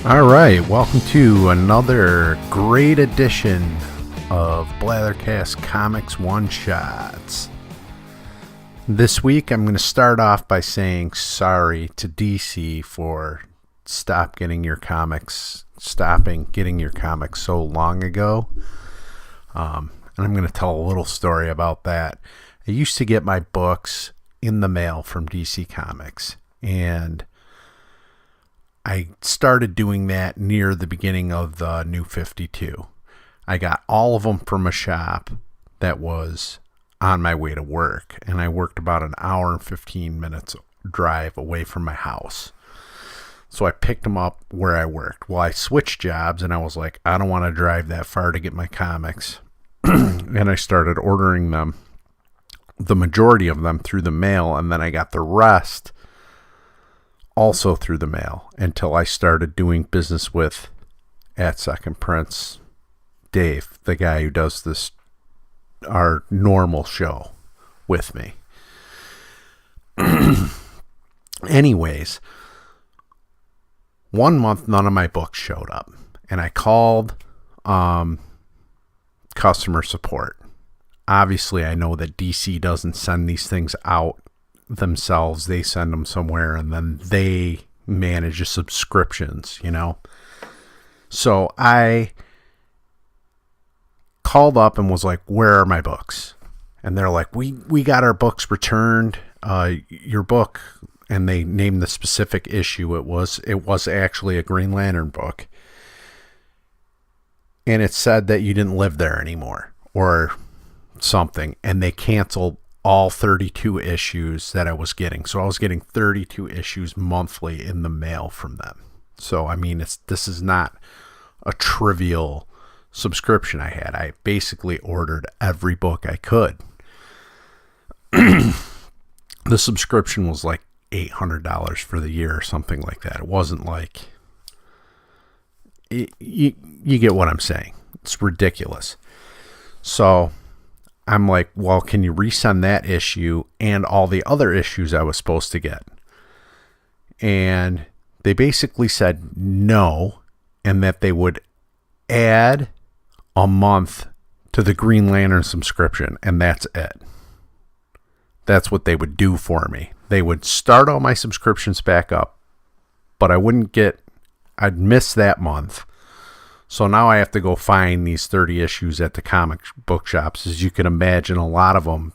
All right, welcome to another great edition of Blathercast Comics One-Shots. This week I'm going to start off by saying sorry to DC for stopping getting your comics so long ago. And I'm going to tell a little story about that. I used to get my books in the mail from DC Comics, and I started doing that near the beginning of the New 52. I got all of them from a shop that was on my way to work, and I worked about an hour and 15 minutes drive away from my house. So I picked them up where I worked. Well, I switched jobs, and I was like, I don't want to drive that far to get my comics. And I started ordering them, the majority of them through the mail, and then I got the rest also through the mail until I started doing business with, at Second Prince, Dave, the guy who does this, our normal show with me. Anyways, one month none of my books showed up, and I called customer support. Obviously, I know that DC doesn't send these things out themselves. They send them somewhere, and then they manage the subscriptions, you know. So I called up and was like, where are my books? And they're like, we got our books returned. Your book, and they named the specific issue. It was actually a Green Lantern book, and it said that you didn't live there anymore or something, and they canceled all 32 issues that I was getting. So I was getting 32 issues monthly in the mail from them. So I mean, this is not a trivial subscription I had. I basically ordered every book I could. The subscription was like $800 for the year or something like that. It wasn't like, you get what I'm saying. It's ridiculous. So I'm like, well, can you resend that issue and all the other issues I was supposed to get? And they basically said no, and that they would add a month to the Green Lantern subscription, and that's it. That's what they would do for me. They would start all my subscriptions back up, but I'd miss that month. So now I have to go find these 30 issues at the comic book shops. As you can imagine, a lot of them,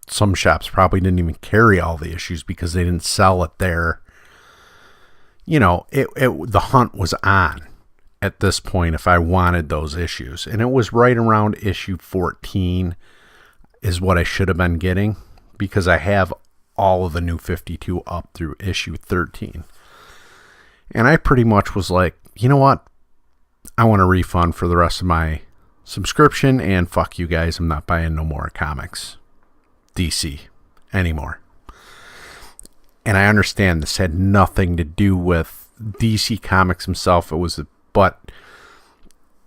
some shops probably didn't even carry all the issues because they didn't sell it there. You know, the hunt was on at this point if I wanted those issues. And it was right around issue 14 is what I should have been getting, because I have all of the New 52 up through issue 13. And I pretty much was like, you know what? I want a refund for the rest of my subscription, and fuck you guys, I'm not buying no more comics, DC, anymore. And I understand this had nothing to do with DC Comics himself. But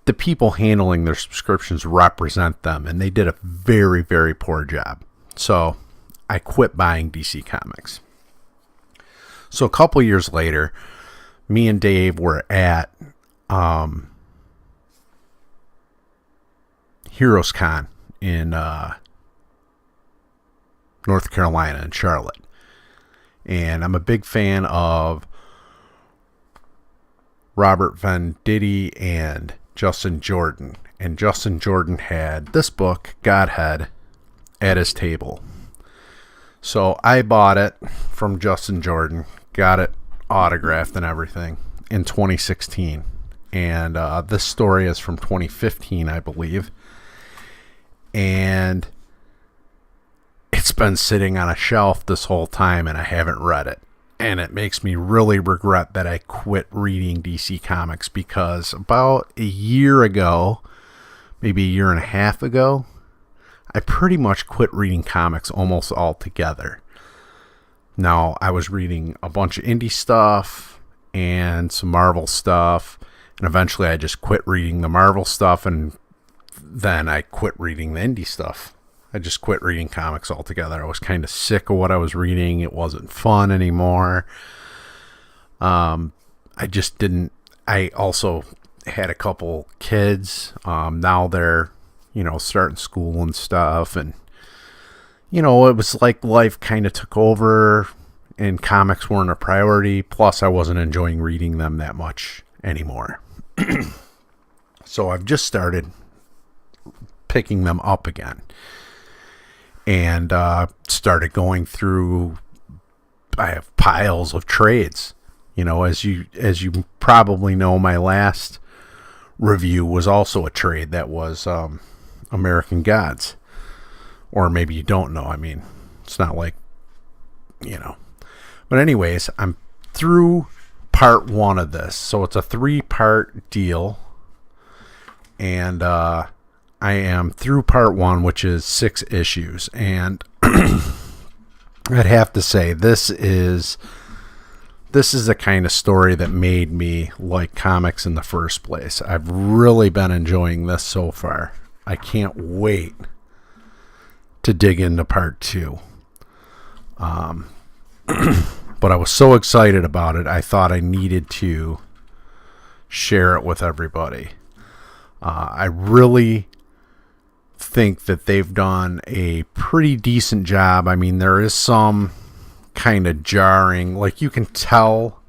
the people handling their subscriptions represent them, and they did a very, very poor job. So I quit buying DC Comics. So a couple years later, me and Dave were at Heroes Con in North Carolina, in Charlotte. And I'm a big fan of Robert Venditti and Justin Jordan. And Justin Jordan had this book, GodHead, at his table. So I bought it from Justin Jordan, got it autographed and everything in 2016. And this story is from 2015, I believe. And it's been sitting on a shelf this whole time, and I haven't read it. And it makes me really regret that I quit reading DC Comics, because about a year ago, maybe a year and a half ago, I pretty much quit reading comics almost altogether. Now, I was reading a bunch of indie stuff and some Marvel stuff, and eventually I just quit reading the Marvel stuff, and then I quit reading the indie stuff. I just quit reading comics altogether. I was kind of sick of what I was reading. It wasn't fun anymore. I I also had a couple kids. Now they're, starting school and stuff. And, it was like life kind of took over and comics weren't a priority. Plus, I wasn't enjoying reading them that much anymore. So I've just started picking them up again. And started going through. I have piles of trades. As you probably know, my last review was also a trade that was American Gods. Or maybe you don't know. I mean, it's not like, But anyways, I'm through part 1 of this. So it's a 3-part deal. And I am through part 1, which is 6 issues. And I'd have to say, this is the kind of story that made me like comics in the first place. I've really been enjoying this so far. I can't wait to dig into part 2. But I was so excited about it, I thought I needed to share it with everybody. I really think that they've done a pretty decent job. I mean, there is some kind of jarring, like you can tell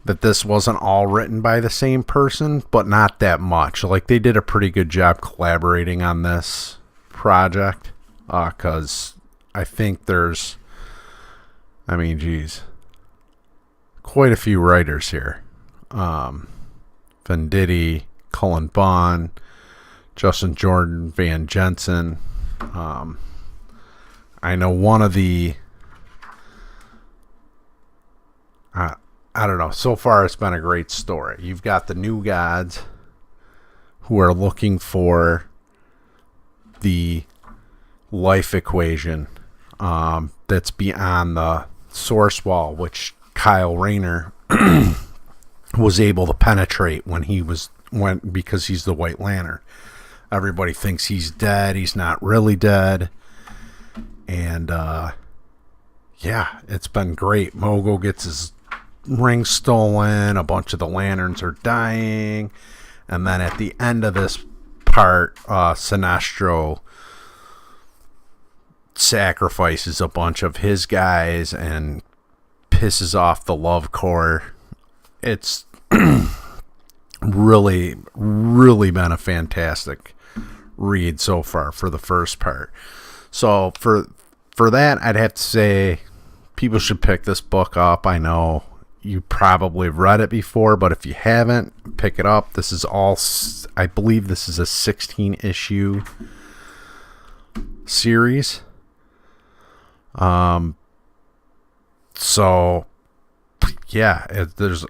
that this wasn't all written by the same person, but not that much. Like they did a pretty good job collaborating on this project, because I think there's, quite a few writers here. Venditti, Cullen Bunn, Justin Jordan, Van Jensen. I know one of the I don't know. So far, it's been a great story. You've got the new gods who are looking for the life equation that's beyond the source wall, which Kyle Rayner was able to penetrate because he's the White Lantern. Everybody thinks he's dead. He's not really dead. And yeah, it's been great. Mogo gets his ring stolen. A bunch of the lanterns are dying. And then at the end of this part, Sinestro sacrifices a bunch of his guys and pisses off the Love Corps. It's really, really been a fantastic read so far for the first part. So for that, I'd have to say people should pick this book up. I know you probably have read it before, but if you haven't, pick it up. This is all, I believe this is a 16 issue series. So yeah, there's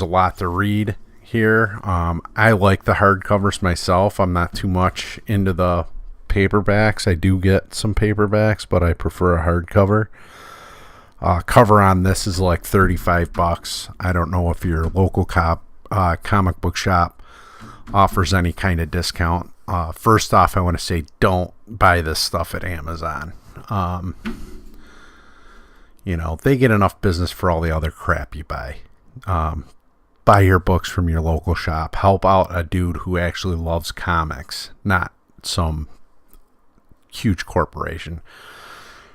a lot to read here. I like the hardcovers myself. I'm not too much into the paperbacks. I do get some paperbacks, but I prefer a hardcover. Cover on this is like $35. I don't know if your local comic book shop offers any kind of discount. First off, I want to say don't buy this stuff at Amazon. They get enough business for all the other crap you buy. Buy your books from your local shop. Help out a dude who actually loves comics, not some huge corporation.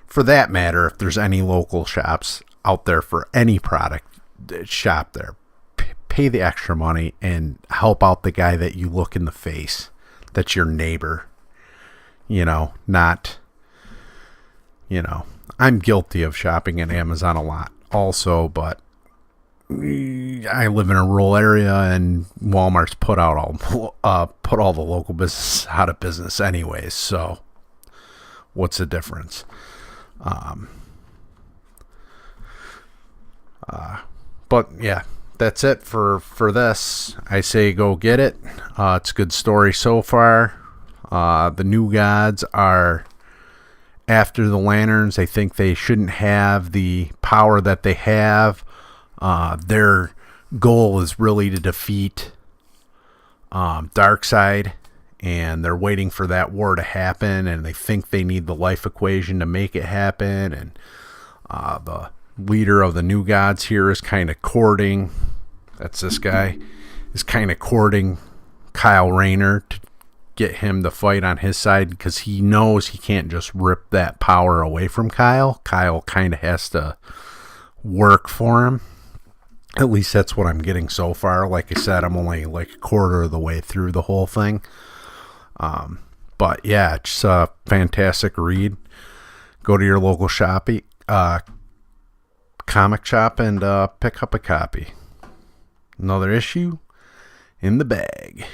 For that matter, if there's any local shops out there for any product, shop there. Pay the extra money and help out the guy that you look in the face. That's your neighbor. I'm guilty of shopping at Amazon a lot also, but I live in a rural area and Walmart's put all the local business out of business anyways. So what's the difference? But yeah, that's it for this. I say go get it. It's a good story so far. The new gods are after the lanterns. They think they shouldn't have the power that they have. Their goal is really to defeat Darkseid, and they're waiting for that war to happen, and they think they need the life equation to make it happen. And the leader of the new gods here is kind of courting That's this guy is kind of courting Kyle Rayner to get him to fight on his side because he knows he can't just rip that power away from Kyle. Kyle kind of has to work for him. At least that's what I'm getting so far. Like I said, I'm only like a quarter of the way through the whole thing. But yeah, it's a fantastic read. Go to your local comic shop and pick up a copy. Another issue in the bag.